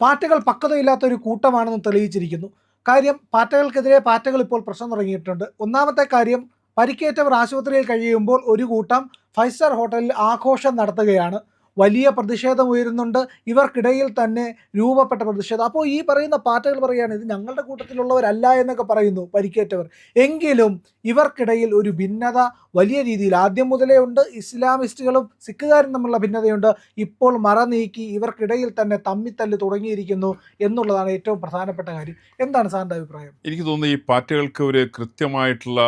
പാറ്റകൾ പക്വതയില്ലാത്ത ഒരു കൂട്ടമാണെന്ന് തെളിയിച്ചിരിക്കുന്നു. കാര്യം പാറ്റകൾക്കെതിരെ പാറ്റകൾ ഇപ്പോൾ പ്രശ്നം തുടങ്ങിയിട്ടുണ്ട്. ഒന്നാമത്തെ കാര്യം, പരിക്കേറ്റവർ ആശുപത്രിയിൽ കഴിയുമ്പോൾ ഒരു കൂട്ടം 5 സ്റ്റാർ ഹോട്ടലിൽ ആഘോഷം നടത്തുകയാണ്. വലിയ പ്രതിഷേധം ഉയരുന്നുണ്ട്. ഇവർക്കിടയിൽ തന്നെ രൂപപ്പെട്ട പ്രതിഷേധം. അപ്പോൾ ഈ പറയുന്ന പാറ്റകൾ പറയുകയാണ് ഇത് ഞങ്ങളുടെ കൂട്ടത്തിലുള്ളവരല്ല എന്നൊക്കെ പറയുന്നു പരിക്കേറ്റവർ. എങ്കിലും ഇവർക്കിടയിൽ ഒരു ഭിന്നത വലിയ രീതിയിൽ ആദ്യം മുതലേ ഉണ്ട്. ഇസ്ലാമിസ്റ്റുകളും സിഖുകാരും തമ്മിലുള്ള ഭിന്നതയുണ്ട്. ഇപ്പോൾ മറ നീക്കി ഇവർക്കിടയിൽ തന്നെ തമ്മിത്തല്ല് തുടങ്ങിയിരിക്കുന്നു എന്നുള്ളതാണ് ഏറ്റവും പ്രധാനപ്പെട്ട കാര്യം. എന്താണ് സാറിൻ്റെ അഭിപ്രായം? എനിക്ക് തോന്നുന്നു ഈ പാർട്ടികൾക്ക് ഒരു കൃത്യമായിട്ടുള്ള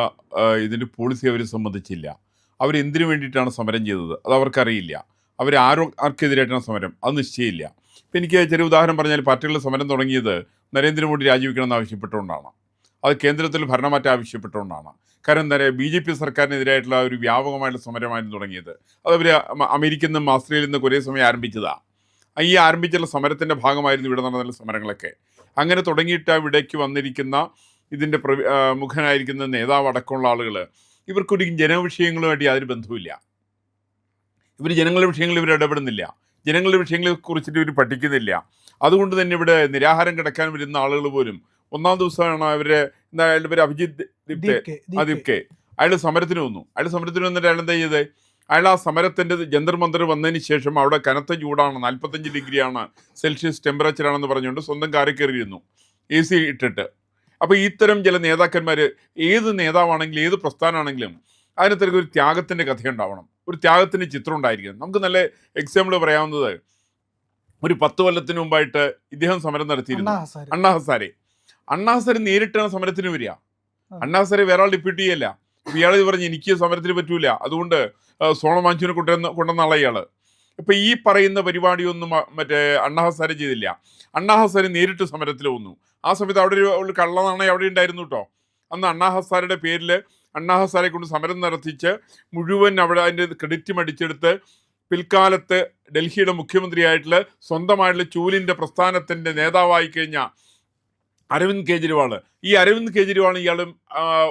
ഇതിൻ്റെ പോളിസി അവർ സംബന്ധിച്ചില്ല. അവരെന്തിനു വേണ്ടിയിട്ടാണ് സമരം ചെയ്തത് അത് അവർക്കറിയില്ല. ആർക്കെതിരായിട്ടാണ് സമരം അത് നിശ്ചയമില്ല. ഇപ്പം എനിക്ക് ചെറിയ ഉദാഹരണം പറഞ്ഞാൽ, പാർട്ടികളുടെ സമരം തുടങ്ങിയത് നരേന്ദ്രമോദി രാജിവെക്കണമെന്ന് ആവശ്യപ്പെട്ടുകൊണ്ടാണ്. അത് കേന്ദ്രത്തിൽ ഭരണമാറ്റം ആവശ്യപ്പെട്ടുകൊണ്ടാണ്. കാരണം എന്താ പറയുക, BJP സർക്കാരിനെതിരായിട്ടുള്ള ഒരു വ്യാപകമായിട്ടുള്ള സമരമായിരുന്നു തുടങ്ങിയത്. അത് അവർ അമേരിക്കയിൽ നിന്നും ഓസ്ട്രേലിയയിൽ നിന്നും കുറേ സമയം ആരംഭിച്ചതാണ്. ഈ ആരംഭിച്ചുള്ള സമരത്തിൻ്റെ ഭാഗമായിരുന്നു ഇവിടെ നടന്ന സമരങ്ങളൊക്കെ. അങ്ങനെ തുടങ്ങിയിട്ട് ഇവിടേക്ക് വന്നിരിക്കുന്ന ഇതിൻ്റെ മുഖനായിരിക്കുന്ന നേതാവ് അടക്കമുള്ള ആളുകൾ ഇവർക്കൊരു ജനവിഷയങ്ങളുമായിട്ട് യാതൊരു ബന്ധവുമില്ല. ഇവർ ജനങ്ങളുടെ വിഷയങ്ങളിൽ ഇവർ ഇടപെടുന്നില്ല. ജനങ്ങളുടെ വിഷയങ്ങളെ കുറിച്ചിട്ട് ഇവർ പഠിക്കുന്നില്ല. അതുകൊണ്ട് തന്നെ ഇവിടെ നിരാഹാരം കിടക്കാൻ വരുന്ന ആളുകൾ പോലും ഒന്നാം ദിവസമാണ് ഇവർ അഭിജിത്ത് ദീപ്കെ അയാൾ സമരത്തിന് വന്നു. അയാൾ സമരത്തിന് വന്നിട്ട് അയാൾ എന്താ ചെയ്തത്? അയാൾ ആ സമരത്തിൻ്റെ ജന്തർ മന്ദർ വന്നതിന് ശേഷം അവിടെ കനത്ത ചൂടാണ്, 45 ഡിഗ്രിയാണ് സെൽഷ്യസ് ടെമ്പറേച്ചറാണെന്ന് പറഞ്ഞുകൊണ്ട് സ്വന്തം കാറിൽ കയറിയിരുന്നു AC ഇട്ടിട്ട്. അപ്പോൾ ഇത്തരം ചില നേതാക്കന്മാർ, ഏത് നേതാവാണെങ്കിലും ഏത് പ്രസ്ഥാനമാണെങ്കിലും അതിനകത്തൊക്കെ ഒരു ത്യാഗത്തിൻ്റെ കഥയുണ്ടാവണം, ഒരു ത്യാഗത്തിൻ്റെ ചിത്രം ഉണ്ടായിരിക്കണം. നമുക്ക് നല്ല എക്സാമ്പിൾ പറയാവുന്നത്, ഒരു 10 കൊല്ലത്തിന് മുമ്പായിട്ട് ഇദ്ദേഹം സമരം നടത്തിയിരുന്നു, അണ്ണാ ഹസാരെ നേരിട്ടാണ് സമരത്തിന് വരിക. അണ്ണാ ഹസാരെ വേറെ ആൾ ഡിപ്യൂട്ട് ചെയ്യല്ല. ഇയാൾ പറഞ്ഞ് എനിക്ക് സമരത്തിന് പറ്റൂല, അതുകൊണ്ട് സോണം വാങ്ങിച്ചിനെ കൊണ്ടുവന്ന ആളെ ഇയാൾ. ഇപ്പം ഈ പറയുന്ന പരിപാടിയൊന്നും അണ്ണാ ഹസാരെ ചെയ്തില്ല. അണ്ണാ ഹസാരെ നേരിട്ട് സമരത്തിൽ വന്നു. ആ സമയത്ത് അവിടെ ഒരു കള്ളനാണയം അവിടെ ഉണ്ടായിരുന്നു കേട്ടോ. അന്ന് അണ്ണാ ഹസാരയുടെ പേരിൽ അണ്ണാ ഹസാരെ കൊണ്ട് സമരം നടത്തിച്ച് മുഴുവൻ അവിടെ അതിൻ്റെ ക്രെഡിറ്റ് അടിച്ചെടുത്ത് പിൽക്കാലത്ത് ഡൽഹിയുടെ മുഖ്യമന്ത്രിയായിട്ടുള്ള സ്വന്തമായിട്ടുള്ള ചൂലിൻ്റെ പ്രസ്ഥാനത്തിൻ്റെ നേതാവായി കഴിഞ്ഞ അരവിന്ദ് കെജ്രിവാൾ. ഈ അരവിന്ദ് കെജ്രിവാൾ ഇയാളും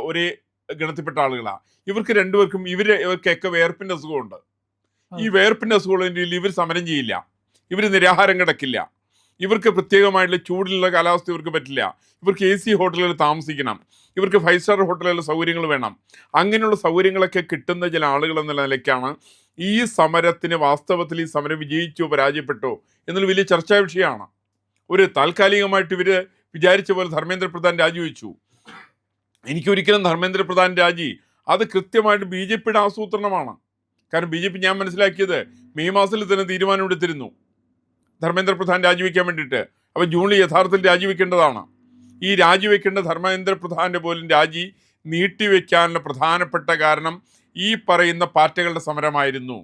ഒരേ ഗണത്തിൽപ്പെട്ട ആളുകളാണ്. ഇവർക്ക് രണ്ടുപേർക്കും ഇവർക്കൊക്കെ വേർപ്പിൻ്റെ അസുഖമുണ്ട്. ഈ വേർപ്പിൻ്റെ അസുഖമുള്ളതിൽ ഇവർ സമരം ചെയ്യില്ല, ഇവർ നിരാഹാരം കിടക്കില്ല. ഇവർക്ക് പ്രത്യേകമായിട്ടുള്ള ചൂടുള്ള കാലാവസ്ഥ ഇവർക്ക് പറ്റില്ല. ഇവർക്ക് AC ഹോട്ടലുകളിൽ താമസിക്കണം, ഇവർക്ക് 5 സ്റ്റാർ ഹോട്ടലുകളിൽ സൗകര്യങ്ങൾ വേണം. അങ്ങനെയുള്ള സൗകര്യങ്ങളൊക്കെ കിട്ടുന്ന ചില ആളുകൾ എന്നുള്ള നിലയ്ക്കാണ് ഈ സമരത്തിന് വാസ്തവത്തിൽ ഈ സമരം വിജയിച്ചോ പരാജയപ്പെട്ടോ എന്നുള്ള വലിയ ചർച്ചാ വിഷയമാണ്. ഒരു താൽക്കാലികമായിട്ട് ഇവർ വിചാരിച്ച പോലെ ധർമ്മേന്ദ്ര പ്രധാൻ രാജിവെച്ചു. എനിക്കൊരിക്കലും ധർമ്മേന്ദ്ര പ്രധാൻ രാജി അത് കൃത്യമായിട്ട് BJPയുടെ ആസൂത്രണമാണ്. കാരണം BJP ഞാൻ മനസ്സിലാക്കിയത് മെയ് മാസത്തിൽ തന്നെ തീരുമാനമെടുത്തിരുന്നു ധർമ്മേന്ദ്ര പ്രധാൻ രാജിവെക്കാൻ വേണ്ടിയിട്ട്. അപ്പോൾ ജൂണിൽ യഥാർത്ഥത്തിൽ രാജിവെക്കേണ്ടതാണ്. ഈ രാജിവെക്കേണ്ട ധർമ്മേന്ദ്ര പ്രധാൻ്റെ പോലും രാജി നീട്ടിവെക്കാനുള്ള പ്രധാനപ്പെട്ട കാരണം ഈ പറയുന്ന പാർട്ടികളുടെ സമരമായിരുന്നു.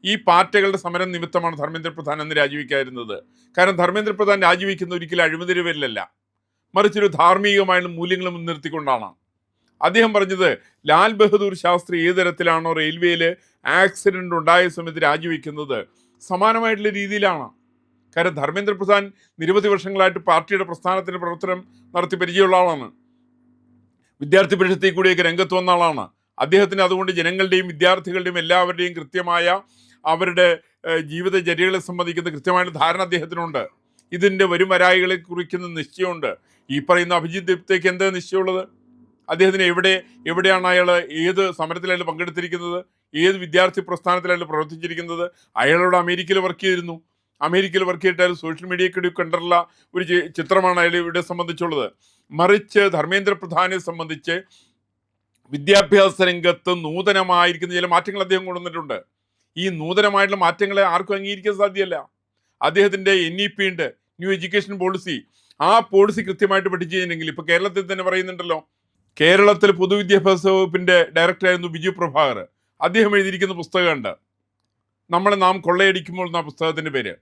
ഈ പാർട്ടികളുടെ സമരം നിമിത്തമാണ് ധർമ്മേന്ദ്ര പ്രധാൻ അന്ന് രാജിവെക്കാതിരുന്നത്. കാരണം ധർമ്മേന്ദ്ര പ്രധാൻ രാജിവെക്കുന്ന ഒരിക്കലും അഴിമതിയുടെ പേരിലല്ല, മറിച്ചൊരു ധാർമ്മികമായുള്ള മൂല്യങ്ങൾ മുൻനിർത്തിക്കൊണ്ടാണ്. അദ്ദേഹം പറഞ്ഞത് ലാൽ ബഹദൂർ ശാസ്ത്രി ഏത് തരത്തിലാണോ റെയിൽവേയിൽ ആക്സിഡൻ്റ് ഉണ്ടായ സമയത്ത് രാജിവെക്കുന്നത് സമാനമായിട്ടുള്ള രീതിയിലാണ്. കാരണം ധർമ്മേന്ദ്ര പ്രധാൻ നിരവധി വർഷങ്ങളായിട്ട് പാർട്ടിയുടെ പ്രസ്ഥാനത്തിൻ്റെ പ്രവർത്തനം നടത്തി പരിചയമുള്ള ആളാണ്. വിദ്യാർത്ഥി പരിഷത്തിൽ കൂടിയൊക്കെ രംഗത്ത് വന്ന ആളാണ്. അദ്ദേഹത്തിന് അതുകൊണ്ട് ജനങ്ങളുടെയും വിദ്യാർത്ഥികളുടെയും എല്ലാവരുടെയും കൃത്യമായ അവരുടെ ജീവിതചര്യകളെ സംബന്ധിക്കുന്ന കൃത്യമായിട്ട് ധാരണ അദ്ദേഹത്തിനുണ്ട്. ഇതിൻ്റെ വരായികളെ കുറിക്കുന്ന നിശ്ചയമുണ്ട്. ഈ പറയുന്ന അഭിജിത്ത് ദീപ്തയ്ക്ക് എന്താ നിശ്ചയമുള്ളത്? അദ്ദേഹത്തിന് എവിടെയാണ് അയാൾ ഏത് സമരത്തിലായാലും പങ്കെടുത്തിരിക്കുന്നത്, ഏത് വിദ്യാർത്ഥി പ്രസ്ഥാനത്തിലായാലും പ്രവർത്തിച്ചിരിക്കുന്നത്? അയാളോട് അമേരിക്കയിൽ വർക്ക് ചെയ്തിരുന്നു. അമേരിക്കയിൽ വർക്ക് ചെയ്തിട്ടായാലും സോഷ്യൽ മീഡിയയ്ക്ക് കണ്ടുള്ള ഒരു ചിത്രമാണ് അയാൾ ഇവിടെ സംബന്ധിച്ചുള്ളത്. മറിച്ച് ധർമ്മേന്ദ്ര പ്രധാനെ സംബന്ധിച്ച് വിദ്യാഭ്യാസ രംഗത്ത് നൂതനമായിരിക്കുന്ന ചില മാറ്റങ്ങൾ അദ്ദേഹം കൊണ്ടുവന്നിട്ടുണ്ട്. ഈ നൂതനമായിട്ടുള്ള മാറ്റങ്ങളെ ആർക്കും അംഗീകരിക്കാൻ സാധ്യമല്ല. അദ്ദേഹത്തിൻ്റെ NEP ഉണ്ട്, ന്യൂ എഡ്യൂക്കേഷൻ പോളിസി. ആ പോളിസി കൃത്യമായിട്ട് പഠിച്ചിട്ടുണ്ടെങ്കിൽ ഇപ്പോൾ കേരളത്തിൽ തന്നെ പറയുന്നുണ്ടല്ലോ, കേരളത്തിൽ പൊതുവിദ്യാഭ്യാസ വകുപ്പിൻ്റെ ഡയറക്ടറായിരുന്നു ബിജു പ്രഭാകർ. അദ്ദേഹം എഴുതിയിരിക്കുന്ന പുസ്തകമുണ്ട്, നമ്മളെ നാം കൊള്ളയടിക്കുമ്പോൾ എന്ന പുസ്തകത്തിൻ്റെ പേര്.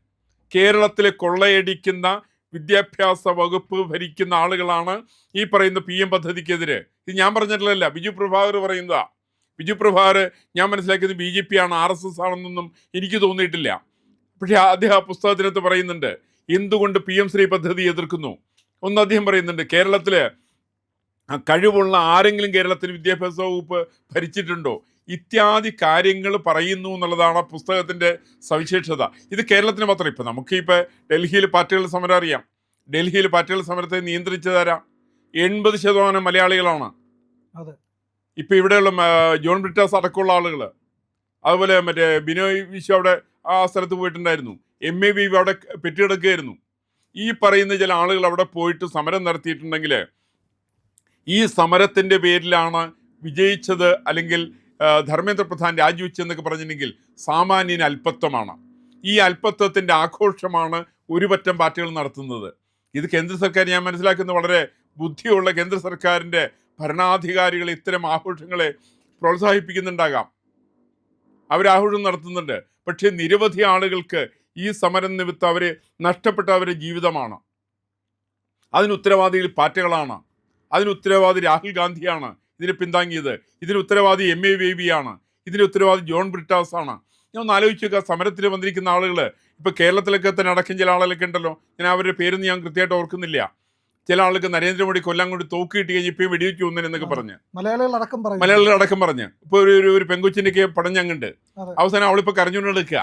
കേരളത്തിലെ കൊള്ളയടിക്കുന്ന വിദ്യാഭ്യാസ വകുപ്പ് ഭരിക്കുന്ന ആളുകളാണ് ഈ പറയുന്ന PM പദ്ധതിക്കെതിരെ. ഇത് ഞാൻ പറഞ്ഞിട്ടില്ല, ബിജു പ്രഭാകർ പറയുന്നതാ. ബിജു പ്രഭാകർ ഞാൻ മനസ്സിലാക്കിയത് BJP ആണ്, RSS ആണെന്നൊന്നും എനിക്ക് തോന്നിയിട്ടില്ല. പക്ഷേ അദ്ദേഹം ആ പുസ്തകത്തിനകത്ത് പറയുന്നുണ്ട് എന്തുകൊണ്ട് PM ശ്രീ പദ്ധതി എതിർക്കുന്നു. ഒന്ന് അദ്ദേഹം പറയുന്നുണ്ട്, കേരളത്തിൽ കഴിവുള്ള ആരെങ്കിലും കേരളത്തിൽ വിദ്യാഭ്യാസ വകുപ്പ് ഭരിച്ചിട്ടുണ്ടോ? ഇത്യാദി കാര്യങ്ങൾ പറയുന്നു എന്നുള്ളതാണ് ആ പുസ്തകത്തിൻ്റെ സവിശേഷത. ഇത് കേരളത്തിന് മാത്രം. ഇപ്പം നമുക്ക് ഇപ്പോൾ ഡൽഹിയിൽ പാർട്ടികളുടെ സമരം അറിയാം. ഡൽഹിയിൽ പാർട്ടികളുടെ സമരത്തെ നിയന്ത്രിച്ചതാരാ? 80% മലയാളികളാണ്. ഇപ്പം ഇവിടെയുള്ള ജോൺ ബ്രിട്ടാസ് അടക്കമുള്ള ആളുകൾ, അതുപോലെ മറ്റേ ബിനോയ് വിശ്വ അവിടെ ആ സ്ഥലത്ത് പോയിട്ടുണ്ടായിരുന്നു. MA ബീവി അവിടെ പെറ്റിക്കിടക്കുകയായിരുന്നു. ഈ പറയുന്ന ചില ആളുകൾ അവിടെ പോയിട്ട് സമരം നടത്തിയിട്ടുണ്ടെങ്കിൽ ഈ സമരത്തിൻ്റെ പേരിലാണ് വിജയിച്ചത്, അല്ലെങ്കിൽ ധർമ്മേന്ദ്ര പ്രധാൻ രാജിവെച്ചെന്നൊക്കെ പറഞ്ഞിട്ടുണ്ടെങ്കിൽ സാമാന്യന് അല്പത്വമാണ്. ഈ അല്പത്വത്തിൻ്റെ ആഘോഷമാണ് ഒരു പറ്റം പാർട്ടികൾ നടത്തുന്നത്. ഇത് കേന്ദ്ര സർക്കാർ, ഞാൻ മനസ്സിലാക്കുന്ന വളരെ ബുദ്ധിയുള്ള കേന്ദ്ര സർക്കാരിൻ്റെ ഭരണാധികാരികൾ ഇത്തരം ആഘോഷങ്ങളെ പ്രോത്സാഹിപ്പിക്കുന്നുണ്ടാകാം, അവരാഘോഷം നടത്തുന്നുണ്ട്. പക്ഷേ നിരവധി ആളുകൾക്ക് ഈ സമരം നിമിത്തം അവർ നഷ്ടപ്പെട്ട അവരുടെ ജീവിതമാണ്. അതിന് ഉത്തരവാദികൾ പാർട്ടികളാണ്, അതിന് ഉത്തരവാദി രാഹുൽ ഗാന്ധിയാണ് ഇതിനെ പിന്താങ്ങിയത്, ഇതിന് ഉത്തരവാദി MA ബേബിയാണ്, ഇതിന് ഉത്തരവാദി ജോൺ ബ്രിട്ടാസ് ആണ്. ഞാൻ ഒന്ന് ആലോചിച്ച് നോക്കുക, സമരത്തിൽ വന്നിരിക്കുന്ന ആളുകൾ ഇപ്പോൾ കേരളത്തിലൊക്കെ തന്നെ അടക്കം ചില ആളുകളൊക്കെ ഉണ്ടല്ലോ, ഞാൻ അവരുടെ പേരൊന്നും ഞാൻ കൃത്യമായിട്ട് ഓർക്കുന്നില്ല. ചില ആൾക്ക് നരേന്ദ്രമോദി കൊല്ലം കൊണ്ട് തോക്ക് കിട്ടി കഴിഞ്ഞ് ഇപ്പം വെടിവെച്ച് കൊന്നതിനെന്നൊക്കെ പറഞ്ഞ് മലയാളികളടക്കം പറഞ്ഞ് ഇപ്പോൾ ഒരു പെങ്കൊച്ചിൻ്റെയൊക്കെ പടഞ്ഞങ്ങുണ്ട്. അവസാനം അവളിപ്പോൾ കരഞ്ഞുകൊണ്ട് എടുക്കുക,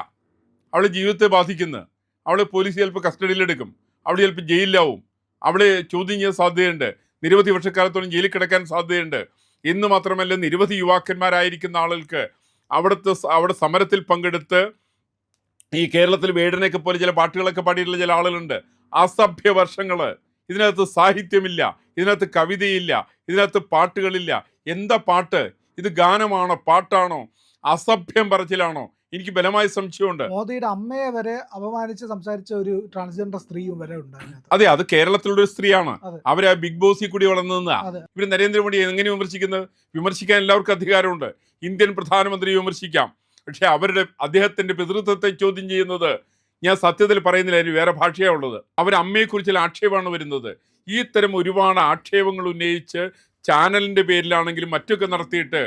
അവളെ ജീവിതത്തെ ബാധിക്കുന്നു, അവളെ പോലീസ് ചിലപ്പോൾ കസ്റ്റഡിയിലെടുക്കും, അവൾ ചിലപ്പോൾ ജയിലിലാവും, അവളെ ചോദ്യം ചെയ്യാൻ സാധ്യതയുണ്ട്, നിരവധി വർഷക്കാലത്തോളം ജയിലിൽ കിടക്കാൻ സാധ്യതയുണ്ട്. എന്ന് മാത്രമല്ല നിരവധി യുവാക്കന്മാരായിരിക്കുന്ന ആളുകൾക്ക് അവിടെ സമരത്തിൽ പങ്കെടുത്ത് ഈ കേരളത്തിൽ വേടനൊക്കെ പോലെ ചില പാട്ടുകളൊക്കെ പാടിയിട്ടുള്ള ചില ആളുകളുണ്ട്. അസഭ്യ വർഷങ്ങൾ. ഇതിനകത്ത് സാഹിത്യമില്ല, ഇതിനകത്ത് കവിതയില്ല, ഇതിനകത്ത് പാട്ടുകളില്ല. എന്താ പാട്ട്? ഇത് ഗാനമാണോ പാട്ടാണോ അസഭ്യം പറച്ചിലാണോ? എനിക്ക് ബലമായ സംശയമുണ്ട്. മോദിയുടെ അമ്മയെ വരെ അപമാനിച്ച് സംസാരിച്ച ഒരു ട്രാൻസ്ജെൻഡർ സ്ത്രീയും വരെ ഉണ്ടായിരുന്നു. അതെ, അത് കേരളത്തിലുള്ള ഒരു സ്ത്രീയാണ്. അവര് ബിഗ് ബോസിൽ കൂടി വളർന്നതാ. ഇവര് നരേന്ദ്രമോദി എങ്ങനെ വിമർശിക്കുന്നത്? വിമർശിക്കാൻ എല്ലാവർക്കും അധികാരമുണ്ട്. ഇന്ത്യൻ പ്രധാനമന്ത്രി വിമർശിക്കാം. പക്ഷെ അദ്ദേഹത്തിന്റെ പിതൃത്വത്തെ ചോദ്യം ചെയ്യുന്നത്, ഞാൻ സത്യത്തിൽ പറയുന്നില്ല, അതിന് വേറെ ഭാഷയാണ് ഉള്ളത്. അമ്മയെക്കുറിച്ചുള്ള ആക്ഷേപമാണ് വരുന്നത്. ഈ തരം ഒരുപാട് ആക്ഷേപങ്ങൾ ഉന്നയിച്ച് ചാനലിന്റെ പേരിലാണെങ്കിലും മറ്റൊക്കെ നടത്തിയിട്ട്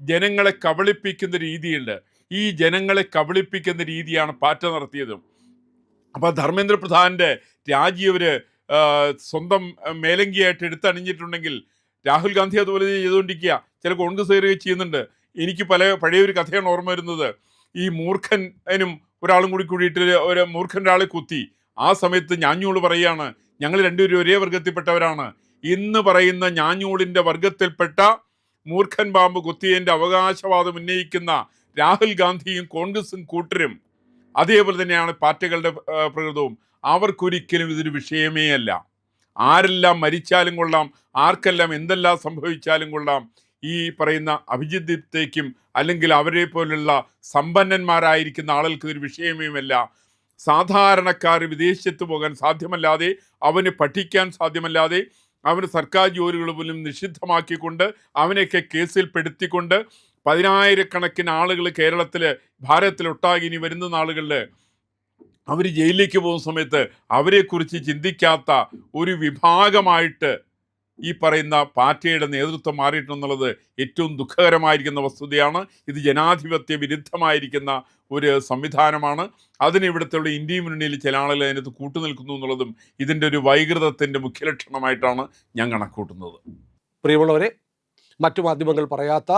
ജനങ്ങളെ കബളിപ്പിക്കുന്ന രീതിയുണ്ട്. ഈ ജനങ്ങളെ കബളിപ്പിക്കുന്ന രീതിയാണ് പാർട്ടി നടത്തിയതും. അപ്പോൾ ധർമ്മേന്ദ്ര പ്രധാൻ്റെ രാജി അവർ സ്വന്തം മേലങ്കിയായിട്ട് എടുത്തണിഞ്ഞിട്ടുണ്ടെങ്കിൽ രാഹുൽ ഗാന്ധി അതുപോലെ ചെയ്തുകൊണ്ടിരിക്കുക. ചില കോൺഗ്രസ് കയറുകയും ചെയ്യുന്നുണ്ട്. എനിക്ക് പഴയൊരു കഥയാണ് ഓർമ്മ വരുന്നത്. ഈ മൂർഖനും ഒരാളും കൂടിയിട്ട് ഒരു മൂർഖൻ ഒരാളെ കുത്തി. ആ സമയത്ത് ഞാഞ്ഞൂൾ പറയുകയാണ്, ഞങ്ങൾ രണ്ടുപേരും ഒരേ വർഗത്തിൽപ്പെട്ടവരാണ്. ഇന്ന് പറയുന്ന ഞാഞ്ഞൂളിൻ്റെ വർഗത്തിൽപ്പെട്ട മൂർഖൻ പാമ്പ് കുത്തിയതിൻ്റെ അവകാശവാദം ഉന്നയിക്കുന്ന രാഹുൽ ഗാന്ധിയും കോൺഗ്രസും കൂട്ടരും അതേപോലെ തന്നെയാണ് പാർട്ടികളുടെ പ്രകൃതവും. അവർക്കൊരിക്കലും ഇതൊരു വിഷയമേ അല്ല. ആരെല്ലാം മരിച്ചാലും കൊള്ളാം, ആർക്കെല്ലാം എന്തെല്ലാം സംഭവിച്ചാലും കൊള്ളാം, ഈ പറയുന്ന അഭിജിത് ദീപ്തയ്ക്കും അല്ലെങ്കിൽ അവരെ പോലുള്ള സമ്പന്നന്മാരായിരിക്കുന്ന ആളുകൾക്ക് ഒരു വിഷയമേയല്ല. സാധാരണക്കാർ വിദേശത്ത് പോകാൻ സാധ്യമല്ലാതെ, അവന് പഠിക്കാൻ സാധ്യമല്ലാതെ, അവന് സർക്കാർ ജോലികൾ പോലും നിഷിദ്ധമാക്കിക്കൊണ്ട് അവനെയൊക്കെ കേസിൽ പെടുത്തിക്കൊണ്ട് 10,000-കണക്കിന് ആളുകൾ ഭാരതത്തിലൊട്ടാകെ ഇനി വരുന്ന നാളുകളിൽ അവർ ജയിലിലേക്ക് പോകുന്ന സമയത്ത് അവരെക്കുറിച്ച് ചിന്തിക്കാത്ത ഒരു വിഭാഗമായിട്ട് ഈ പറയുന്ന പാർട്ടിയുടെ നേതൃത്വം മാറിയിട്ടുണ്ടെന്നുള്ളത് ഏറ്റവും ദുഃഖകരമായിരിക്കുന്ന വസ്തുതയാണ്. ഇത് ജനാധിപത്യ വിരുദ്ധമായിരിക്കുന്ന ഒരു സംവിധാനമാണ്. അതിന് ഇവിടുത്തെ ഇന്ത്യ മുന്നണിയിൽ ചില ആളുകൾ അതിനകത്ത് കൂട്ടുനിൽക്കുന്നു എന്നുള്ളതും ഇതിൻ്റെ ഒരു വൈകൃതത്തിൻ്റെ മുഖ്യലക്ഷണമായിട്ടാണ് ഞാൻ കണക്കൂട്ടുന്നത്. പ്രിയമുള്ളവരെ, മറ്റു മാധ്യമങ്ങൾ പറയാത്ത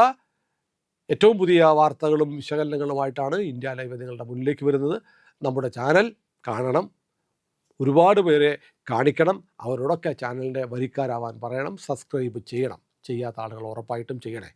ഏറ്റവും പുതിയ വാർത്തകളും വിശകലനങ്ങളുമായിട്ടാണ് ഇന്ത്യ ലൈവ് നിങ്ങളുടെ മുന്നിലേക്ക് വരുന്നത്. നമ്മുടെ ചാനൽ കാണണം, ഒരുപാട് പേരെ കാണിക്കണം, അവരോടൊക്കെ ചാനലിൻ്റെ വരിക്കാരാവാൻ പറയണം, സബ്സ്ക്രൈബ് ചെയ്യണം. ചെയ്യാത്ത ആളുകൾ ഉറപ്പായിട്ടും ചെയ്യണേ.